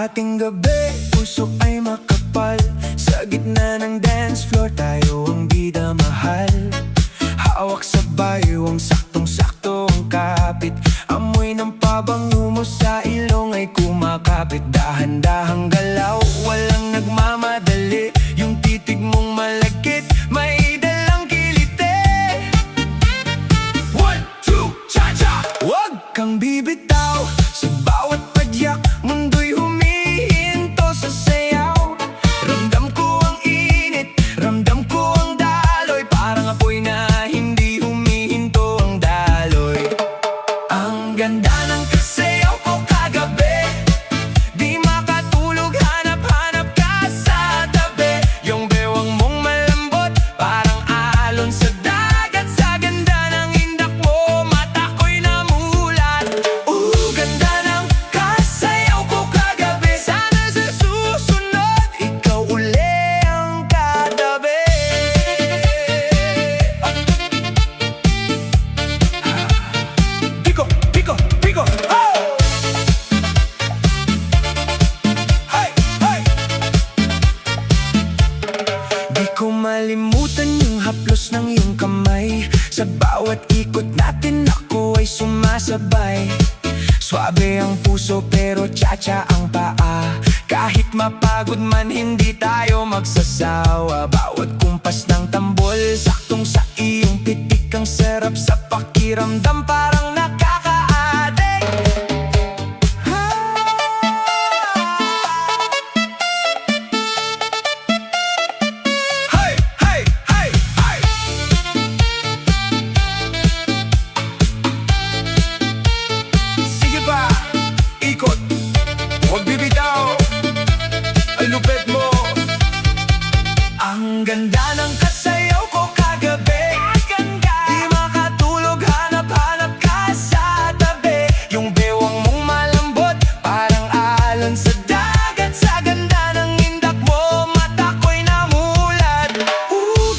ating gabi, puso ay makapal. Sa gitna ng dance floor, tayo ang bida mahal. Hawak sa baywang saktong-sakto ang kapit. Amoy ng pabango mo sa ilong ay kumakapit. Dahan-dahang galaw, walang nagmamadali. Yung titig mong malagkit, may dalang kilite. 1, 2, cha-cha! Huwag kang bibitaw sa bawat padyak. Mundo'y humihinto sa sayaw. Ramdam ko ang init, ramdam ko ang daloy. Parang apoy na hindi humihinto ang daloy. Ang ganda ng kasayaw ko kagabi. Di makatulog, hanap-hanap ka sa tabi. Yung bewang mong malambot, parang alon sa dagat. Sa ganda ng indak mo, mata ko'y namulat. Ganda ng kasayaw ko kagabi. Sana sa susunod, ikaw uli ang katabi. Piko, piko, piko, oh! Hey, hey! Di ko malimutan yung haplos ng iyong kamay. Sa bawat ikot natin ako ay sumasabay. Swabe ang puso pero cha-cha ang paa. Kahit mapagod man hindi tayo magsasawa. Bawat kumpas ng tambol, saktong sa iyong pitik. Ang sarap sa pakiramdam, parang nakaka-addict. Hey, hey, hey, hey! Sige pa, ikot, huwag bibitaw. Ang lupit mo. Ang ganda ng kasayaw ko kagabi. Di makatulog, hanap-hanap ka sa tabi. Yung bewang mong malambot, parang alon sa dagat. Sa ganda ng indak mo, mata ko'y namulat.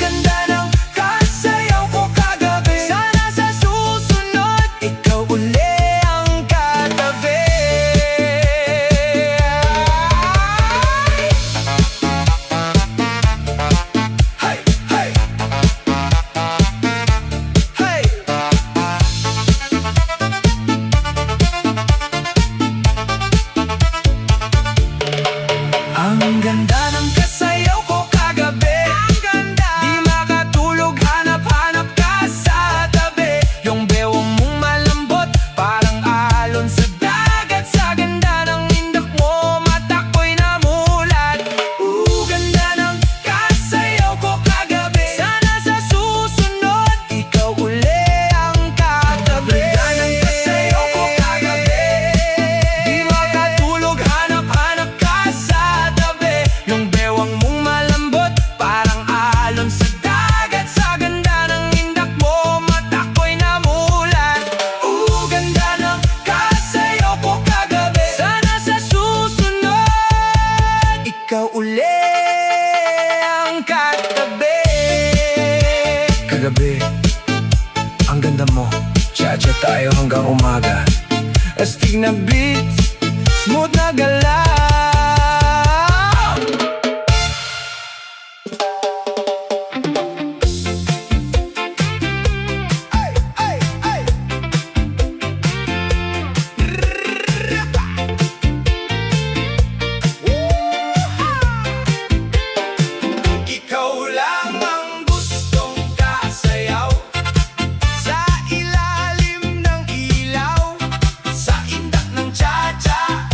Ganda ng kasayaw ko kagabi. Sana sa susunod, ikaw uli ang katabi. Hey, hey! Hey! Ang ganda ng kasayaw ko kagabi. Di makatulog, hanap-hanap ka sa tabi. Yung bewang mong malambot, parang alon sa dagat. Sa ganda ng indak mo, mata ko'y namulat. Ganda ng kasayaw ko kagabi. Sana sa susunod, ikaw uli ang katabi. Ganda ng kasayaw ko kagabi. Di makatulog, hanap-hanap ka sa tabi. Yung bewang mong malambot, parang alon sa dagat. Sa ganda ng indak mo, mata ko'y namulat. Ganda ng kasayaw ko kagabi. Sana sa susunod, ikaw uli ang katabi. Kagabi, ang ganda mo. Cha-cha tayo hanggang umaga. Astig na beats, smooth na galaw. Ay, ay, ay! Ikaw lang ang gustong kasayaw. Sa ilalim ng ilaw, sa indak ng cha-cha.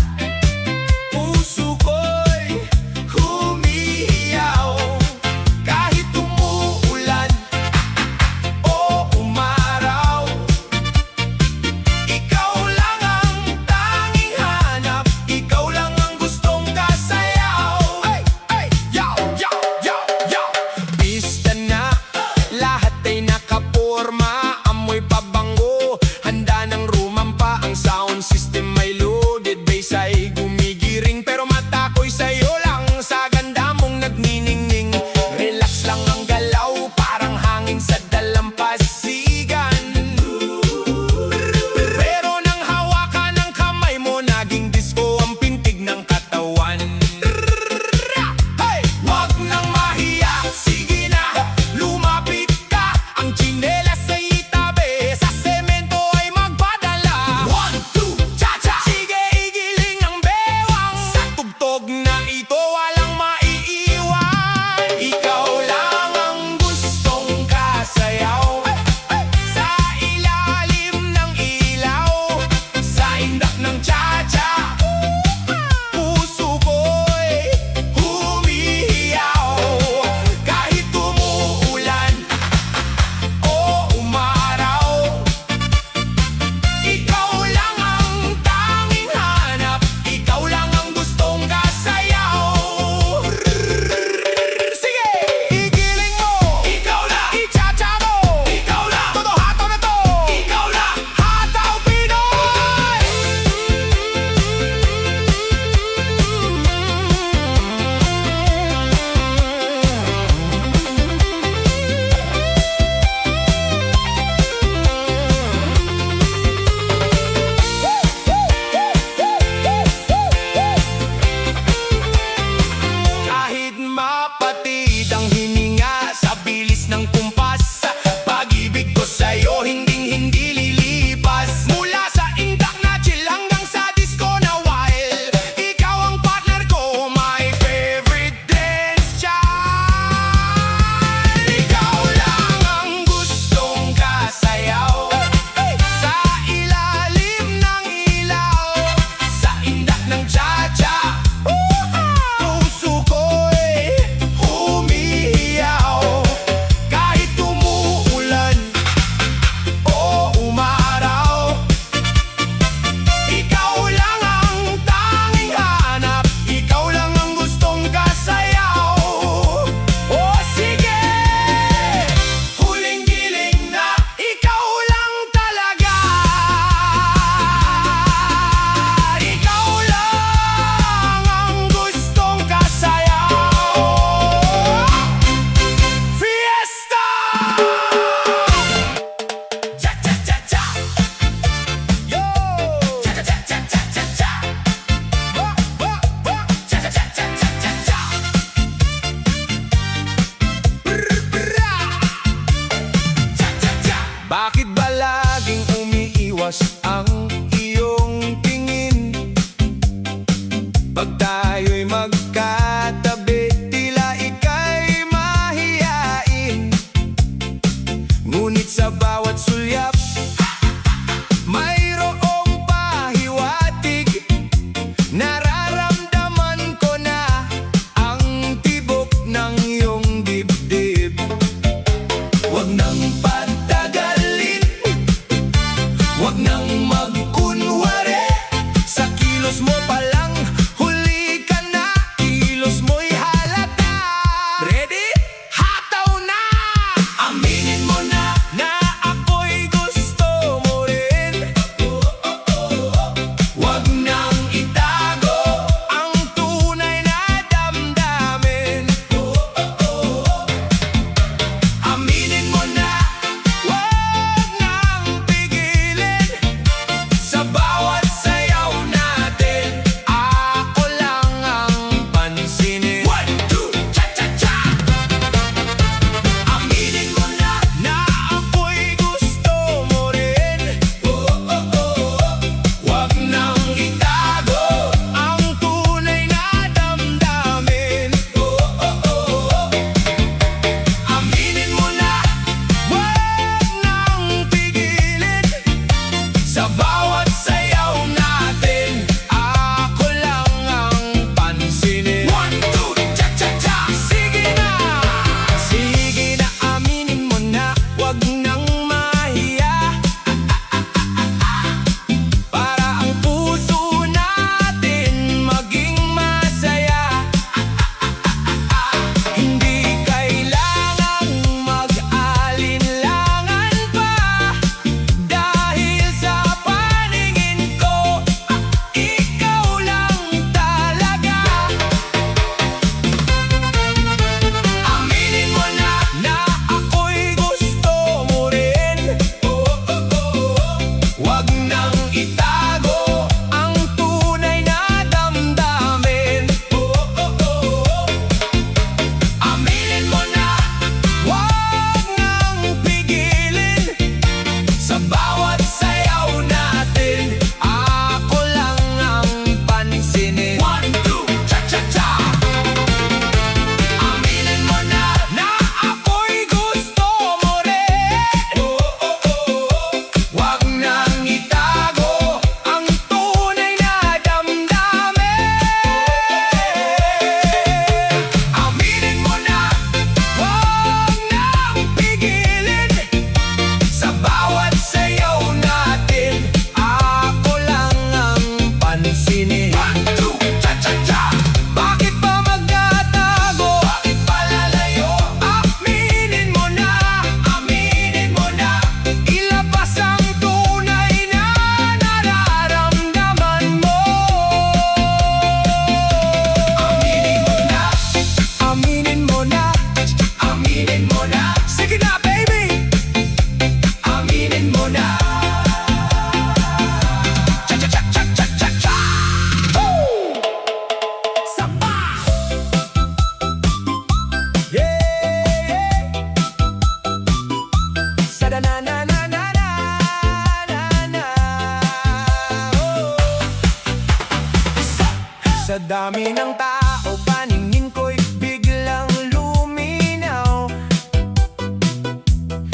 Sa dami ng tao, paningin ko'y biglang luminaw.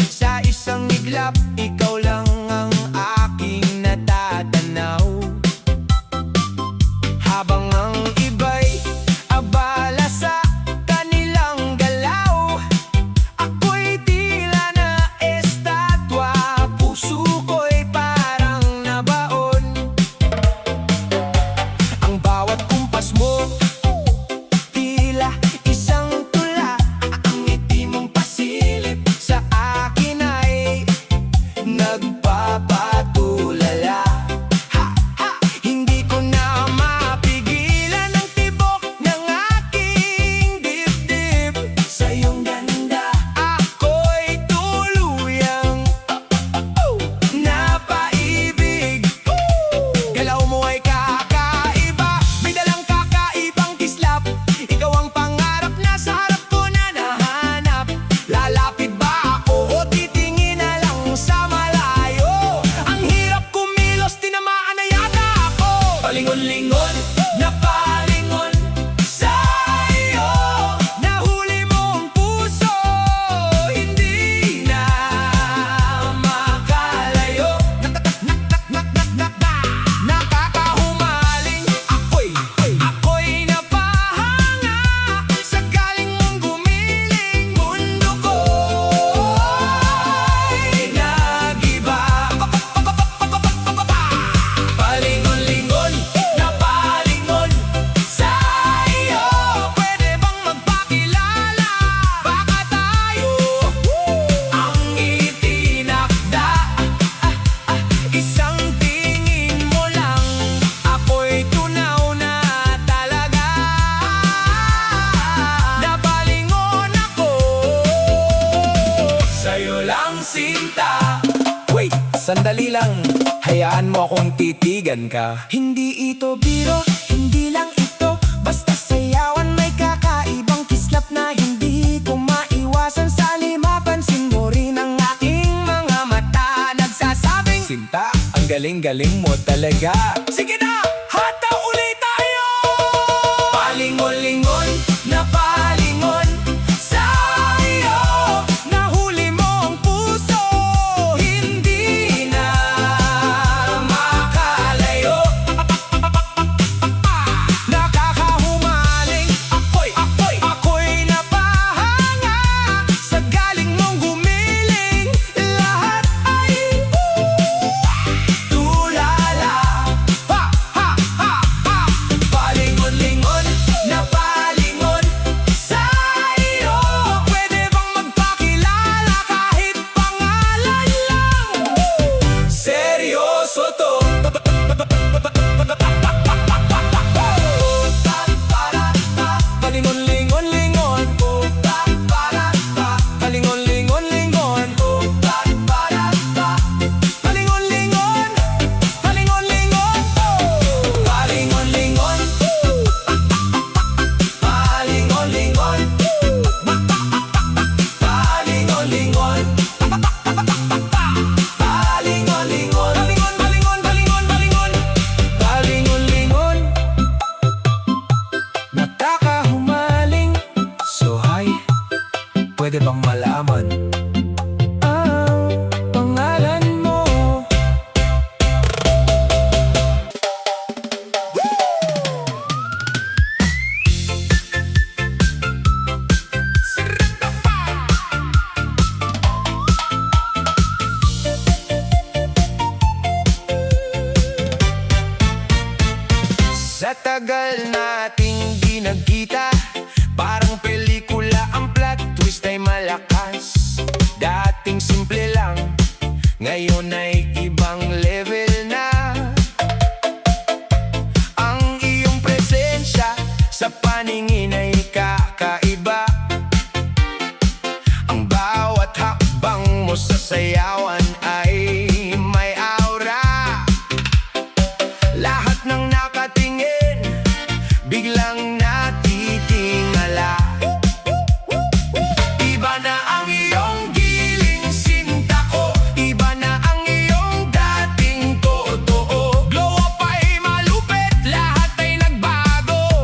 Sa isang iglap, ikaw lang ang aking natatanaw. Habang ang iba'y abala sa kanilang galaw, ako'y tila na estatwa, puso ko'y parang nabaon. Ang bawat kumpas mo, tila isang tula. Ang ngiti mong pasilip sa akin ay nagpapatulala. Ha, ha! Hindi ko na mapigilan ang tibok ng aking dibdib. Sa iyong ganda, ako'y tuluyang napaibig. Galaw mo ay kakaiba, may dalang kakaibang kislap. Ikaw ang pangarap na sa harap ko na nahanap. Lalapit ba ako o titingin na lang sa malayo? Ang hirap kumilos, tinamaan na yata ako. Palingon-lingon, napalingon sa iyo. Nahuli mo ang puso, hindi na makalayo. Nakakahumaling, ako'y napahanga sa galing mong gumiling. Mundo ko'y nag-iba. Palingon-lingon, napalingon sa iyo. Pwede bang magpakilala? Baka tayo ang itinakda. Isang tingin mo lang, ako'y tunaw na talaga. Napalingon ako sa'yo lang, sinta. Wait, sandali lang. Hayaan mo akong titigan ka. Hindi ito biro, hindi lang ito basta sayawan. May kakaibang kislap na hindi ko maiwasan. Sa limapansin mo rin ang aking mga mata, nagsasabing, Sinta, ang galing-galing mo talaga. Sige na, hata ulit tayo! Palingon-lingon, napalingon sa iyo. Nahuli mo ang puso, hindi na makalayo. Nakakahumaling, ako'y napahanga sa galing mong gumiling. Lahat ay tulala. Ha, ha, ha, ha! Palingon-lingon, napalingon sa iyo. Pwede bang magpakilala kahit pangalan lang? Seryoso to. Palingon-lingon-lingon, palingon-lingon-lingon, palingon-lingon, palingon-lingon, palingon-lingon, palingon-lingon, palingon-lingon, palingon-lingon, palingon-lingon, palingon-lingon. Nakakahumaling. So hi, pwede bang malaman ang pangalan mo? Sa tagal nating di nagkita, parang pelikula ang plot twist ay malakas. Dating simple lang, ngayon ay ibang level na. Ang iyong presensya sa paningin ay kakaiba. Ang bawat hakbang mo sa sayawan ay may aura. Lahat ng nakatingin, biglang natitingala. Iba na ang iyong giling, sinta ko. Iba na ang iyong dating totoo. Glow up ay malupit, lahat ay nagbago.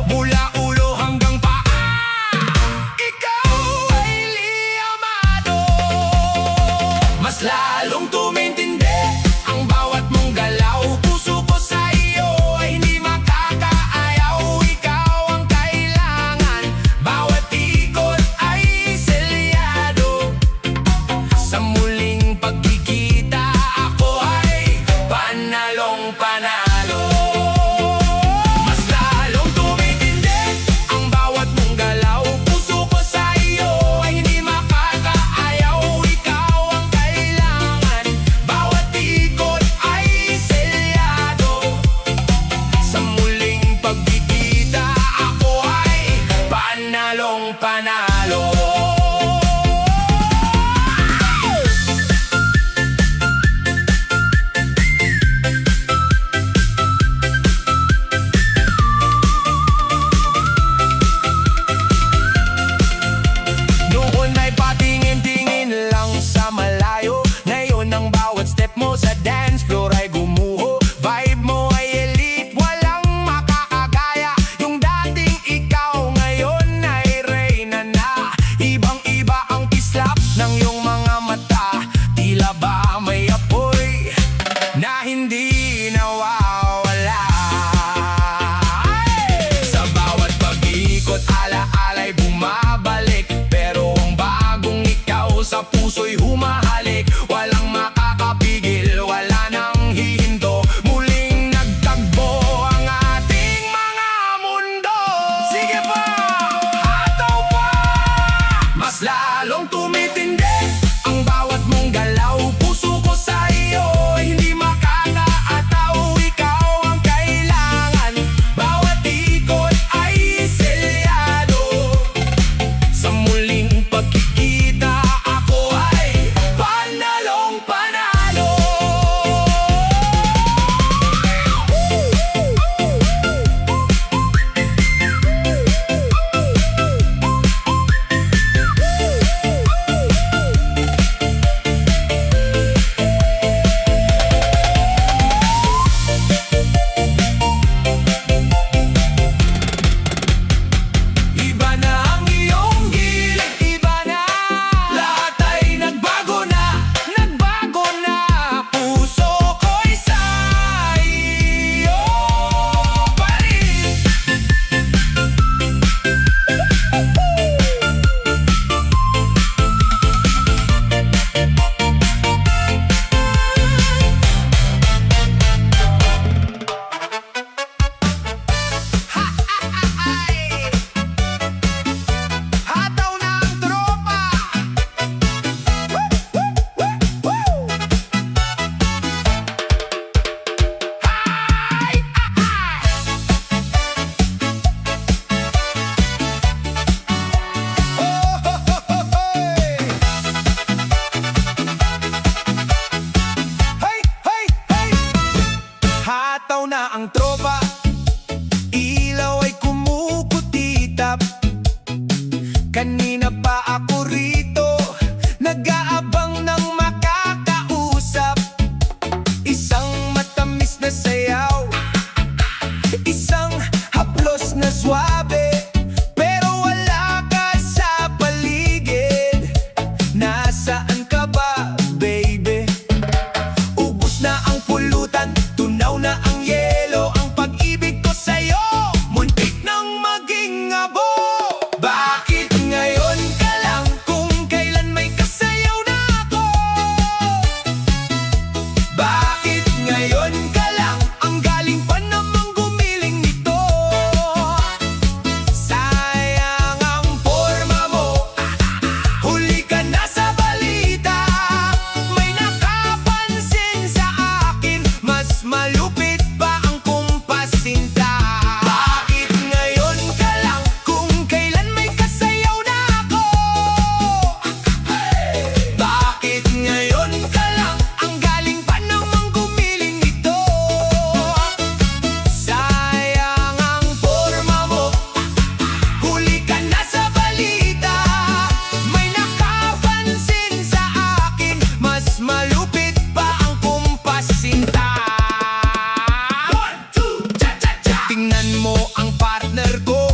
Tingnan mo ang partner ko,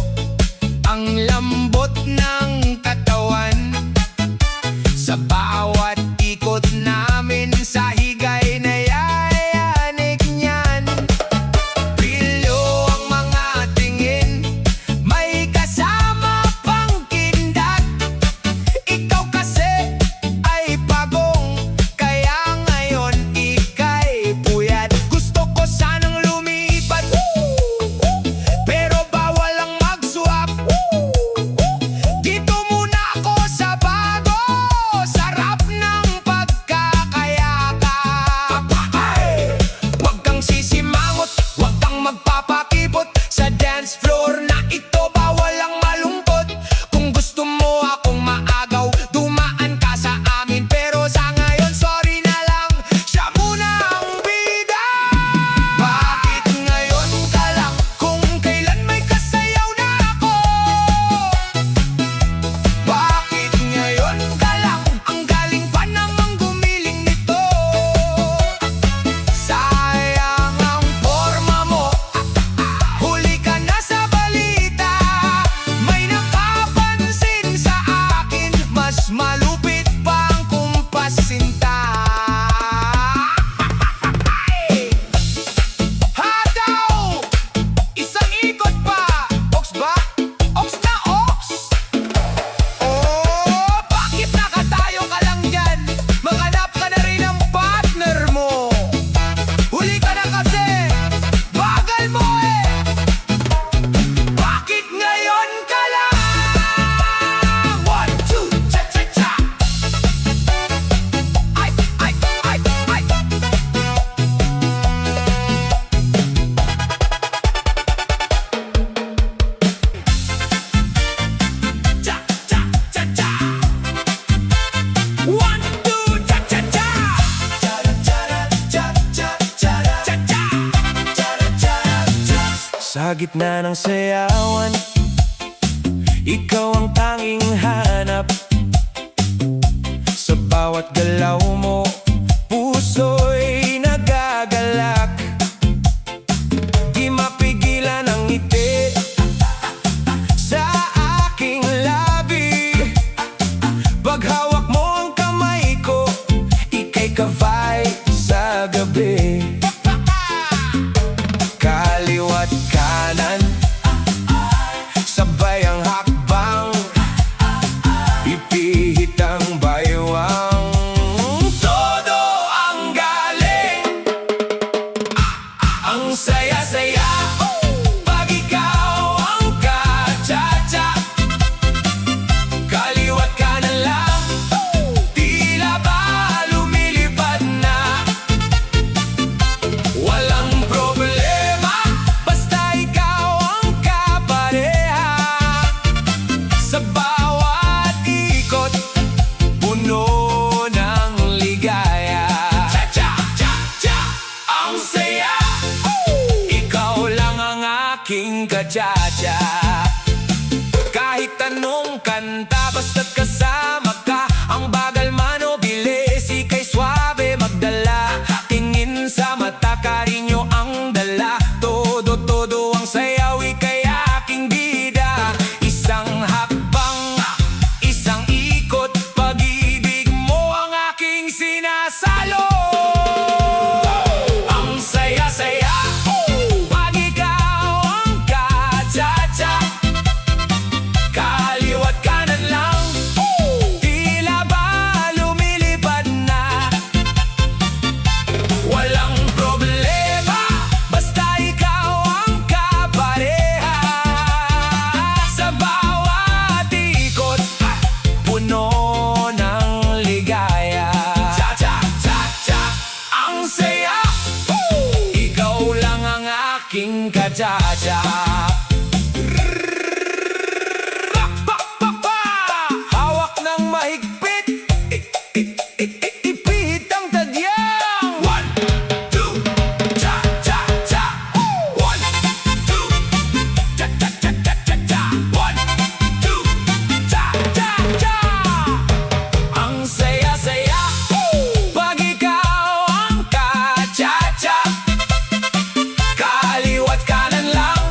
ang lambot ng katawan. Sa bawat ikot namin sa higay na yayanig niyan. Pilyo ang mga tingin, may kasama pang kindat. Ikaw kasi ay pagong, kaya ngayon ika'y puyat. Gusto ko sanang lumipat, pero bawal ang mag-swap. Dito muna ako sa bago, sarap ng pagkakayakap. Huwag kang sisimangot, huwag kang magpapakipot. Sa dance floor na ito, bawal ang malungkot. Kung gusto mo akong maagaw, dumaan ka sa amin. Pero sa ngayon, sorry na lang, siya muna ang bida. Bakit ngayon ka lang, kung kailan may kasayaw na ako? Bakit ngayon ka lang, ang galing pa namang gumiling nito? Sayang ang forma mo, huli ka na sa balita. May nakapansin sa akin, mas malupit pang kumpasinta. Hataw! Isang ikot pa! Ox ba? Ox na ox! Oh, bakit nakatayo ka lang dyan? Maghanap ka na rin ng partner mo. Huli ka na kasi, bagal mo eh. Bakit ngayon ka lang? 1, 2, cha-cha-cha. Ay, ay, ay, ay. Cha-cha-cha-cha. 1, 2, cha-cha-cha. Cha-cha. Sa gitna ng sayawan, ikaw ang tanging hanap. Sa bawat galaw mo, puso'y nagagalak. Di mapigilan ang ngiti sa aking labi. Paghawak mo ang kamay ko, ika'y kavay sa gabi. Kaliwat kanan, sabay ang hakbang, ipihit ang baywang. Todo ang galing, ang saya-saya, pag ikaw ang ka-cha-cha. Kaliwat kanan lang, tila ba lumilipad na. Walang problema, basta ikaw ang kapareha. Sa bawat ikot, puno ng ligaya. Cha-cha-cha-cha, ang saya. Ikaw lang ang aking ka-cha-cha. Kahit anong kanta, basta't kasama ka. Ang bagal man o bilis, ika'y swabe magdala. Tingin sa mata, karinyo ang dala. Todo-todo ang sayaw, ika'y aking bida. Isang hakbang, isang ikot, pag-ibig mo ang aking sinasalo. Ang saya-saya, pag ikaw ang ka-cha-cha. Kaliwat kanan lang, tila ba lumilipad na. Walang problema, basta ikaw ang kapareha. Sa bawat ikot, puno ng ligaya. Cha-cha-cha-cha, ang saya. Ikaw lang ang aking ka-cha-cha. Hawak ng mahigpit, ipihit ang tadyang. 1, 2, cha-cha-cha. 1, 2, cha-cha-cha-cha-cha. 1, 2, cha-cha-cha. Ang saya-saya, pag ikaw ang ka-cha-cha. Kaliwat kanan lang,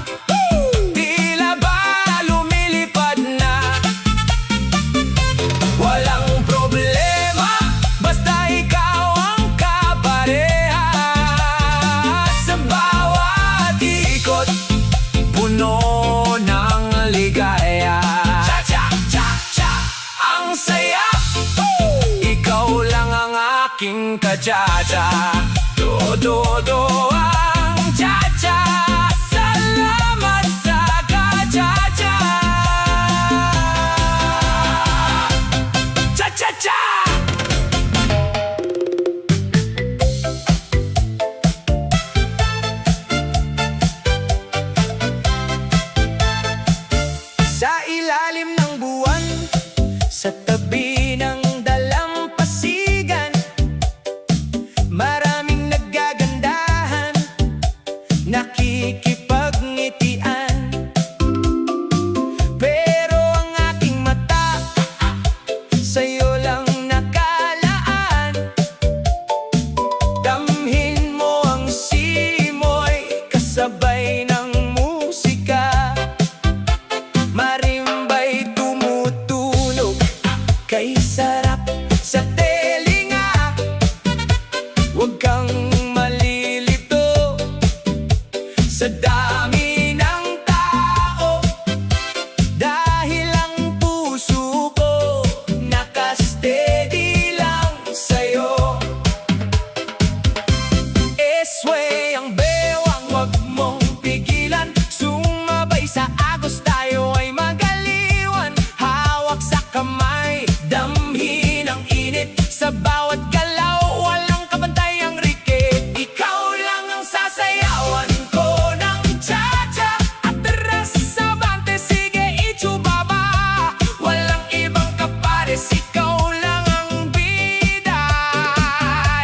cha-cha. Do ang cha-cha. Salamat sa ka-cha-cha. Cha-cha-cha. Sa ilalim ng buwan, sa tabi ng dalampasigan, maraming nagagandahan, nakikipagngitian. Pero ang aking mata sa'yo lang nakalaan. Damhin mo ang simoy kasabay ng musika. Marimba'y tumutunog, kay sarap sa telinga. Huwag kang malilito sa dami ng tao, dahil ang puso ko nakasteady lang sa'yo. Esway ang bewang, huwag mong pigilan. Sumabay sa agos, tayo ay magaliwan. Hawak sa kamay, damhin ang init. Sa bawat galaw, walang kabantay ang rikit. Ikaw lang ang sasayawan ko ng cha-cha. Atras sa bante, sige itsubaba. Walang ibang kapares, ikaw lang ang bida.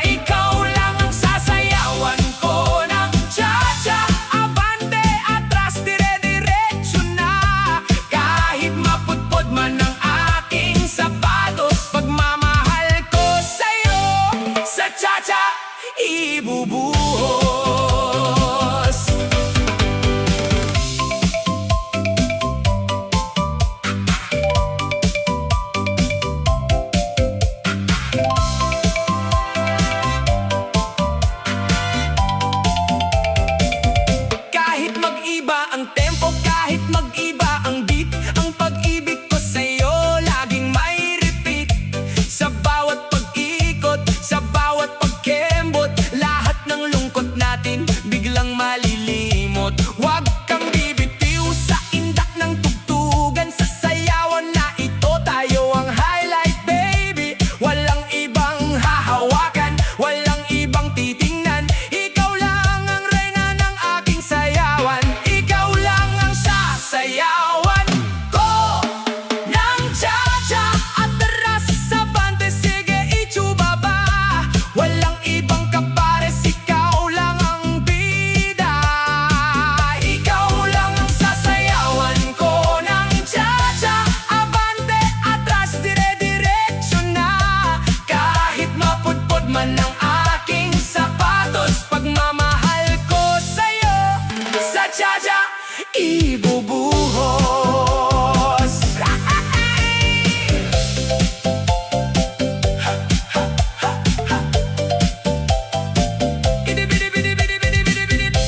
Ikaw lang ang sasayawan ko ng cha-cha. Abante, atras, dire-diretso na. Kahit mapudpod man ang aking sapatos, pagmamahal ko sa'yo sa cha-cha ibubuhos. Kahit mag-iba ang tempo, kahit mag-iba ang beat, ang pag-ibig ko sa'yo laging may repeat. Sa bawat pag-ikot, sa bawat pagkembot, lahat ng lungkot natin biglang malilimot. Huwag kang bibitiw sa indak ng tugtugan, sa sayawan na ito tayo ang highlight, baby. Walang ibang hahawakan, walang ibang titingnan. Ikaw lang ang reyna ng aking sayawan. Ikaw lang ang sasayawan ko ng cha-cha. Atras sa bante, sige itsubaba. Walang ibang kapares, ikaw lang ang bida. Ikaw lang ang sasayawan ko ng cha-cha. Abante, atras, dire-diretso na. Kahit mapudpod man ang aking sapatos, pagmamahal ko sa'yo sa cha-cha ibubuhos. Idibidibidibidibidibidibidib.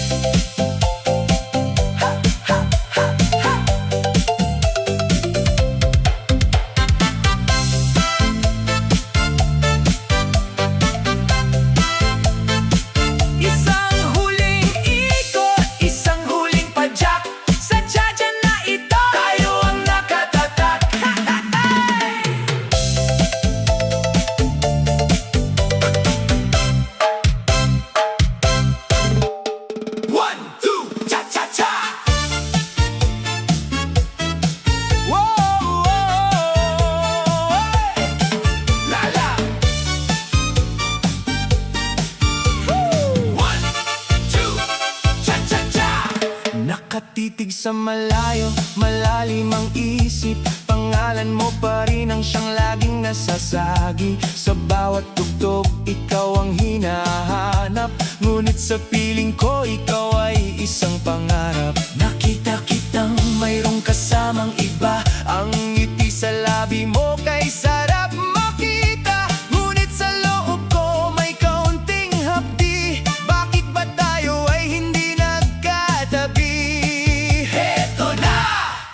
Isang huling ikot, isang huling padyak. Sa cha-cha na ito, tayo ang nakatatak. One, two, cha-cha-cha. Whoa, la la. One, two, cha-cha-cha. Nakatitig sa malayo, malalim ang isip. Pangalan mo pa rin ang siyang laging nasasagi. Sa bawat tugtog, ikaw ang hinahanap. Ngunit sa piling ko, ikaw ay isang pangarap. Nakita kitang mayroong kasamang iba. Ang ngiti sa labi mo kay sarap makita. Ngunit sa loob ko may kaunting hapdi. Bakit ba tayo ay hindi nagkatabi? Heto na!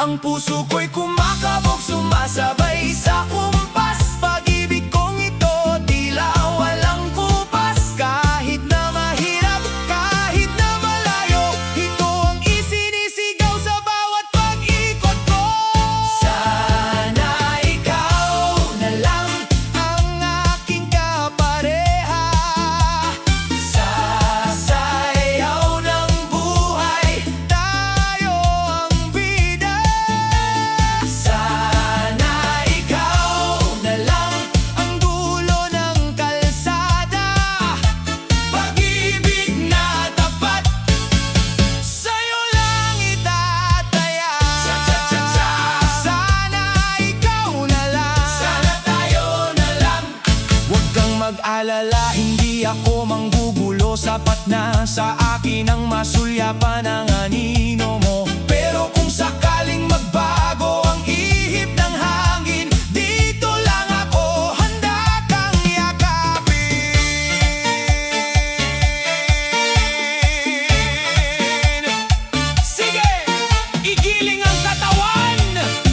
Ang puso ko'y kumakabog, sumasabay sa kumpas. Pag-ibig kong ito, tila walang kupas. sapat na sa akin ang masulyapan ng anino mo. Pero kung sakaling magbago ang ihip ng hangin, dito lang ako, handa kang yakapin. Sige, igiling ang katawan,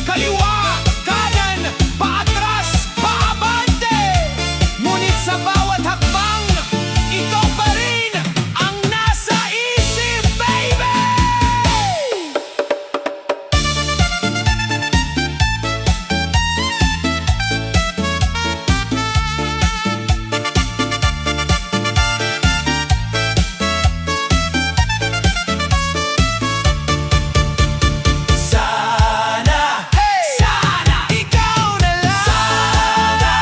kaliwa, kanan, paatras, paabante. Ngunit sa bawat hakbang, ikaw pa rin ang nasa isip, baby! Sana, sana ikaw na lang. Sana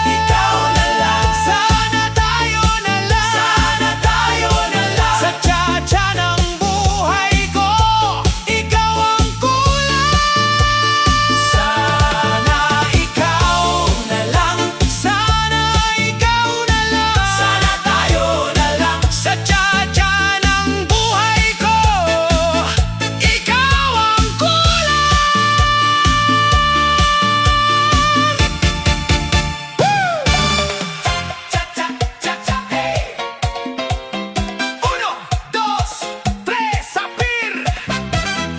ikaw na lang. Sana tayo na lang. Sana tayo na lang. Sa tsa-tsa ng buhay ko, ikaw ang kulang. Sana ikaw na lang. Sana ikaw na lang. Sana tayo na lang. Sa tsa-tsa ng buhay ko, ikaw ang kulang. Cha-cha-cha-cha, hey! Uno, dos, tres, sapir!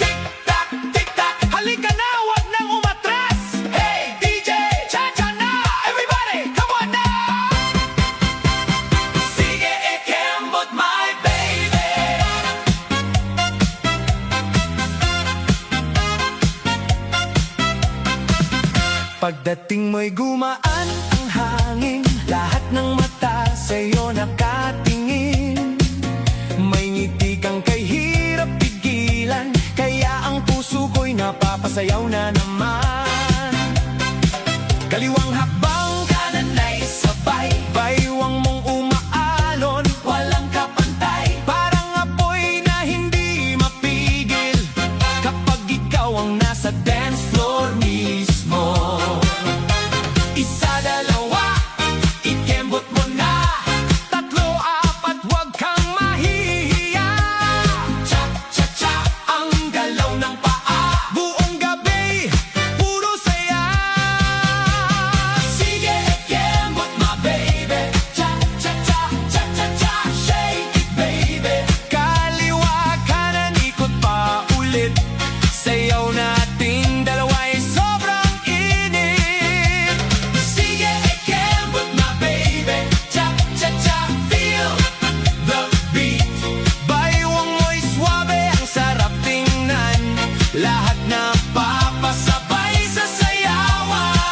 Tik-tak, tik-tak, halika na, wag nang umatras! Hey, DJ, cha-cha na! Everybody, come on na! Sige, ikembot, my baby! Pagdating mo'y gumaan ang hangin, lahat ng mata sa'yo nakatingin. May ngiti kang kay hirap pigilan, kaya ang puso ko'y napapasayaw na naman. Kaliwang hakbang, kanan ay sabay, baywang mong umaalon, walang kapantay. Parang apoy na hindi mapigil, kapag ikaw ang nasa dance floor mismo. Isa, dalawa, ikembot mo na. Tatlo, apat, wag kang mahihiya. Cha-cha-cha, ang galaw ng paa. Buong gabi, puro saya. Sige, ikembot, my baby. Cha-cha-cha, cha-cha-cha, shake it, baby. Kaliwa, kanan, ikot pa ulit. Sayaw nating dalawa'y sobrang init. Sige, ikembot, my baby. Cha-cha-cha, feel the beat. Baywang mo'y swabe, ang sarap tingnan. Lahat na papasabay sa sayawan.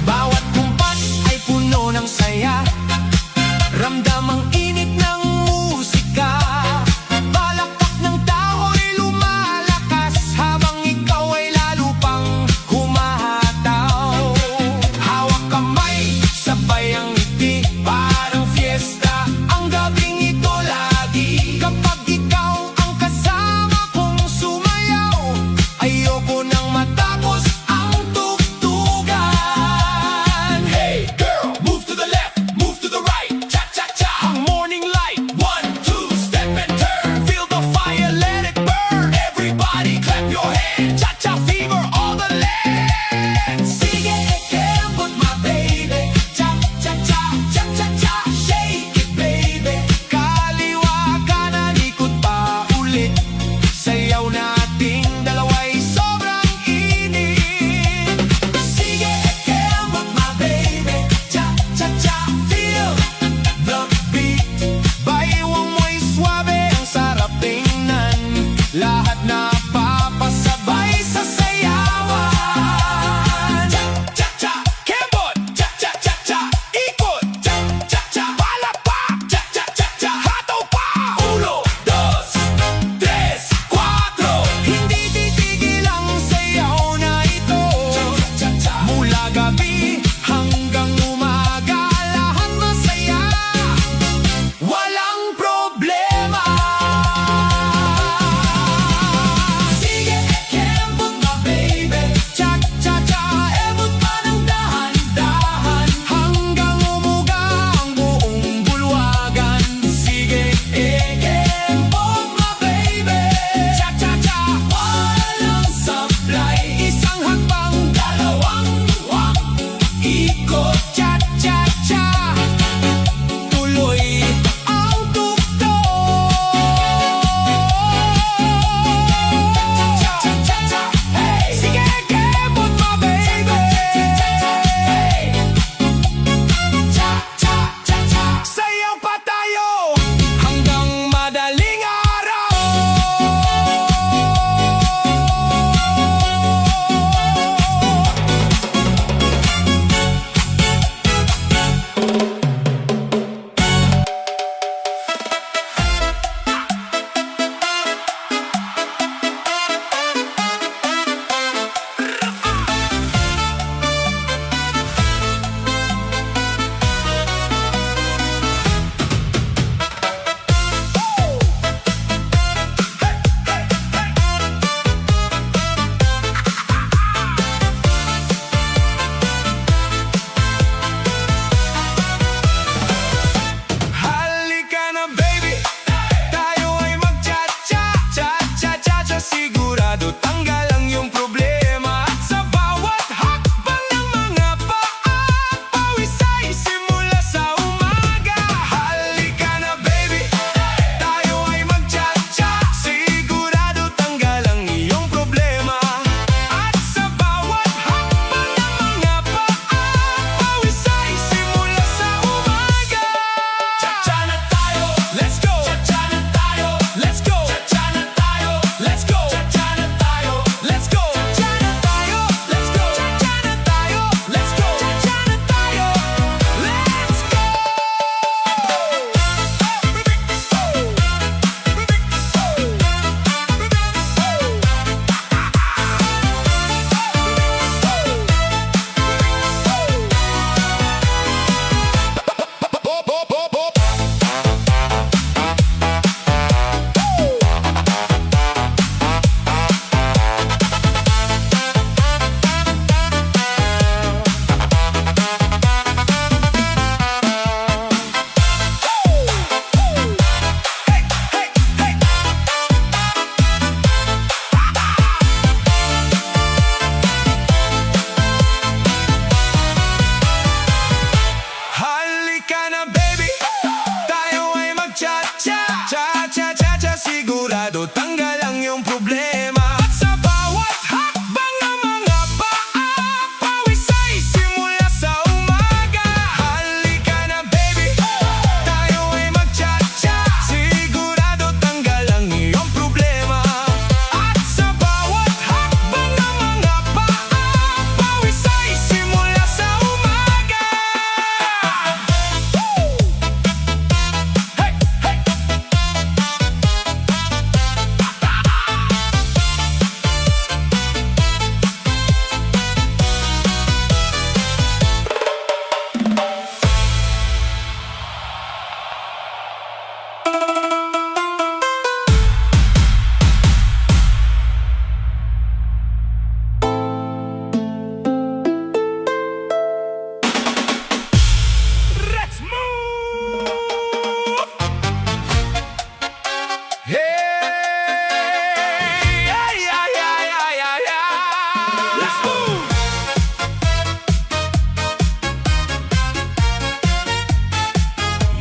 Bawat kumpas ay puno ng saya, ramdam ang init ng musika. Palakpak ng tao'y lumalakas, habang ikaw ay lalo pang humahataw. Hawak kamay, sabay ang ngiti, parang fiesta.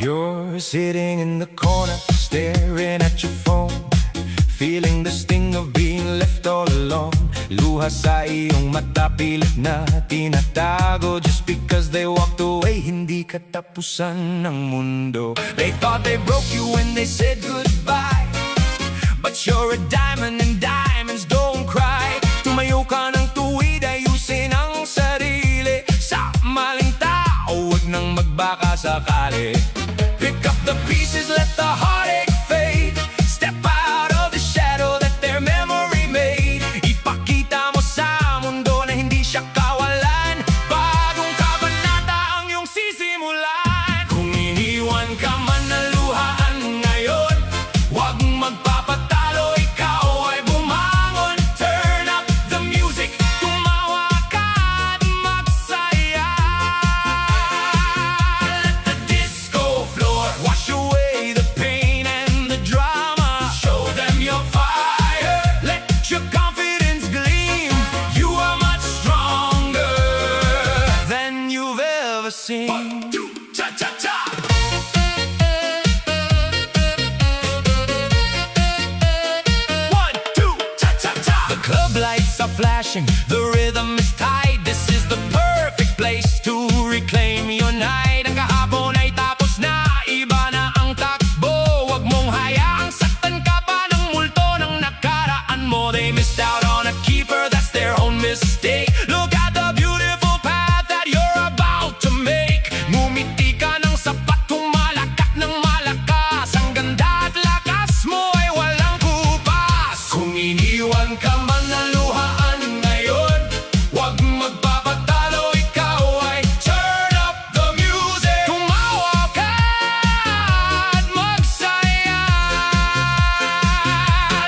You're sitting in the corner, staring at your phone, feeling the sting of being left all alone. Luha sa iyong mata, pilit na tinatago. Just because they walked away, hindi katapusan ng mundo. They thought they broke you when they said goodbye, but you're a diamond and diamonds don't cry. Tumayo ka ng tuwid, ayusin ang sarili. Sa maling tao, huwag nang magbaka sakali. Pick up the pieces, let the heartache fade. Step out of the shadow that their memory made. Ipakita mo sa mundo na hindi siya kawalan. Bagong kabanata ang iyong sisimulan. Kung iniwan ka man na luhaan ngayon, huwag magpapatalo, ikaw ay bumangon. Turn up the music, tumawa ka at magsaya. Let the disco floor wash away the pain and the drama. Show them your fire, let your confidence gleam. You are much stronger than you've ever seen. 1, 2, cha-cha-cha. The club lights are flashing, the rhythm is tight. This is the perfect place to reclaim your night. Ang kahapon ay tapos na, iba na ang takbo. Huwag mong hayaang saktan ka pa ng multo ng nakaraan mo. They missed out on a keeper, that's their own mistake. Look at the beautiful path that you're about to make. Ngumiti ka ng sapat, tumalakak ng malakas. Ang ganda at lakas mo ay walang kupas. Kung iniwan ka man na luhaan ngayon, huwag magpapatalo, ikaw ay turn up the music. Tumawa ka at magsaya.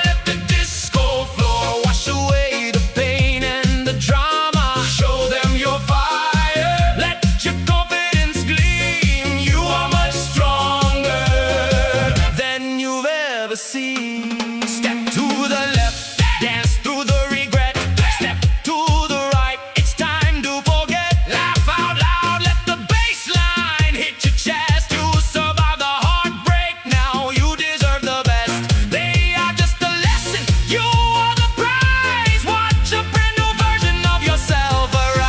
Let the disco floor wash away the pain and the drama. Show them your fire, let your confidence gleam. You are much stronger than you've ever seen. Step to the left, dance through the regret. Step to the right, it's time to forget. Laugh out loud, let the bass line hit your chest. You survive the heartbreak, now you deserve the best. They are just a lesson, you are the prize. Watch a brand new version of yourself arise.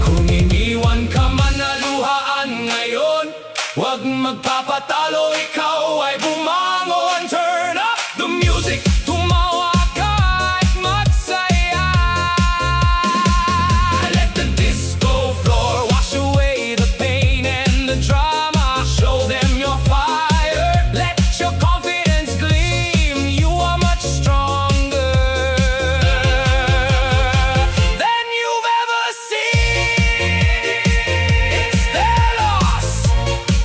Kung iniwan ka man na luhaan ngayon, huwag magpapatalo, ikaw ay bumangon. Turn up the music, tumawa ka at magsaya. Let the disco floor wash away the pain and the drama. Show them your fire, let your confidence gleam. You are much stronger than you've ever seen. It's their loss,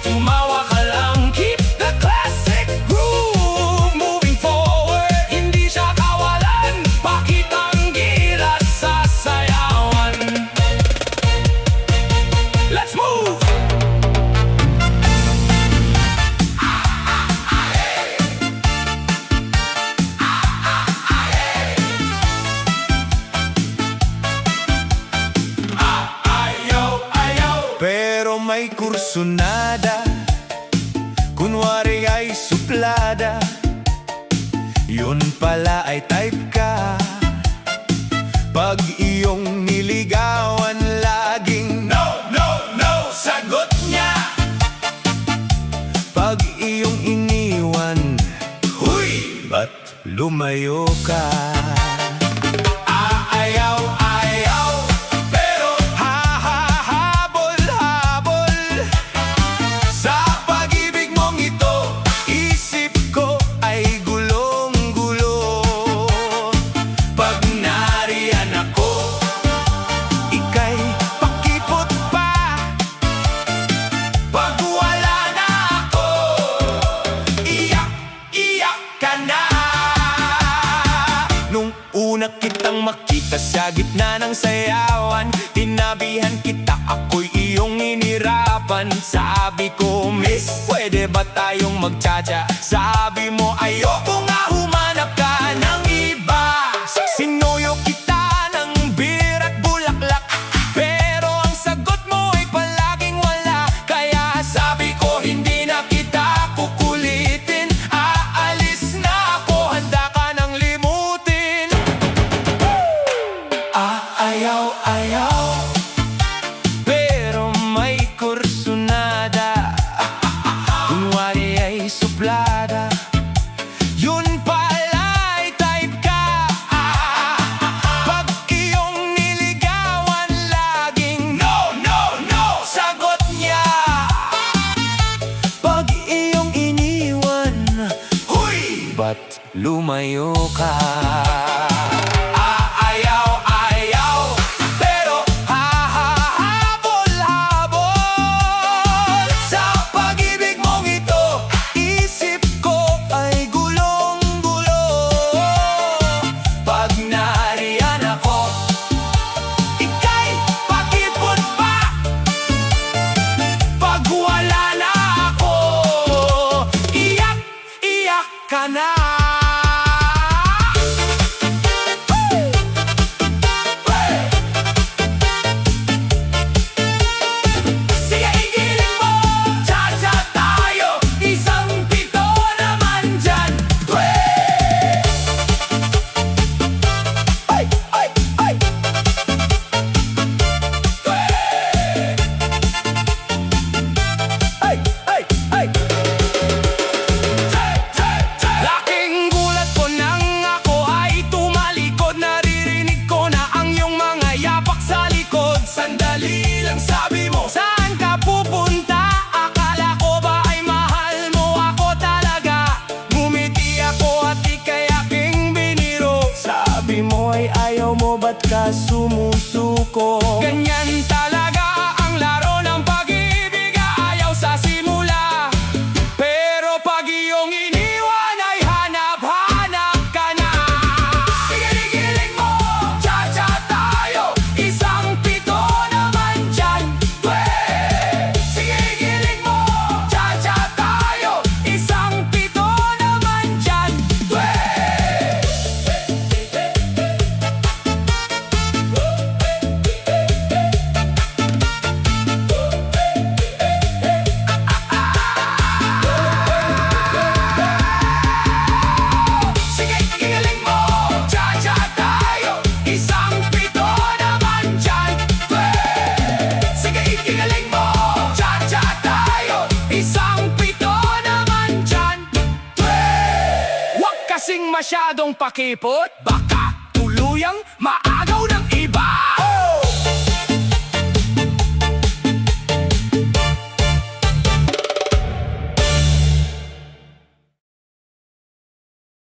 tumawa ka lang. Keep the classic groove moving forward. Hindi siya kawalan, pakitang gilas sa sayawan. Let's move! Pero may kursunada, kunwari ay suplada. Yun pala ay type ka. Pag iyong niligawan, laging no, no, no, sagot niya. Pag iyong iniwan, huy, ba't lumayo ka? Aayaw, ayaw, pero hahabol, habol. Sa pag-ibig mong ito, isip ko ay gulong-gulo. Pag nariyan ako, ika'y pakipot pa. Ako'y iyong inirapan. Sabi ko, miss, pwede ba tayong magtsatsa? Sabi mo, ayoko nga, humanap ka ng iba. Sinuyo kita ng beer at bulaklak, pero ang sagot mo ay palaging wala. Kaya sabi ko, hindi na kita kukulitin. Aalis na ako, handa ka nang limutin. Ayaw, pero may kursunada. Kunwari ay suplada, yun pala'y type ka. Pag iyong niligawan, laging no, no, no, sagot niya. Pag iyong iniwan, huy, ba't lumayo ka? Ayaw, pero hahabol-habol. Sa pag-ibig mong ito, isip ko ay gulong-gulo. Pag nariyan ako, ika'y pakipot pa. Pag wala na ako, iyak ka na. Laking gulat ko nang ako ay tumalikod. Naririnig ko na ang iyong mga yapak sa likod. Sandali lang, sabi mo, saan ka pupunta? Akala ko ba ay mahal mo ako talaga? Ngumiti ako at ika'y aking biniro. Sabi mo ay ayaw mo, ba't ka sumusuko? Ganyan talaga ang laro ng pag-ibig, ayaw sa simula. Pero pag iyong iniwan ay hanap-hanap ka na. Sigiling mo, cha-cha tayo, isang pito naman dyan. Sigiling mo, cha-cha tayo, isang pito naman dyan. Sigiling mo, cha-cha tayo, isang pito naman dyan. Sigiling mo, cha-cha tayo, isang pito naman dyan. Huwag kasing masyadong pakipot, baka tuluyang maagaw ng iba.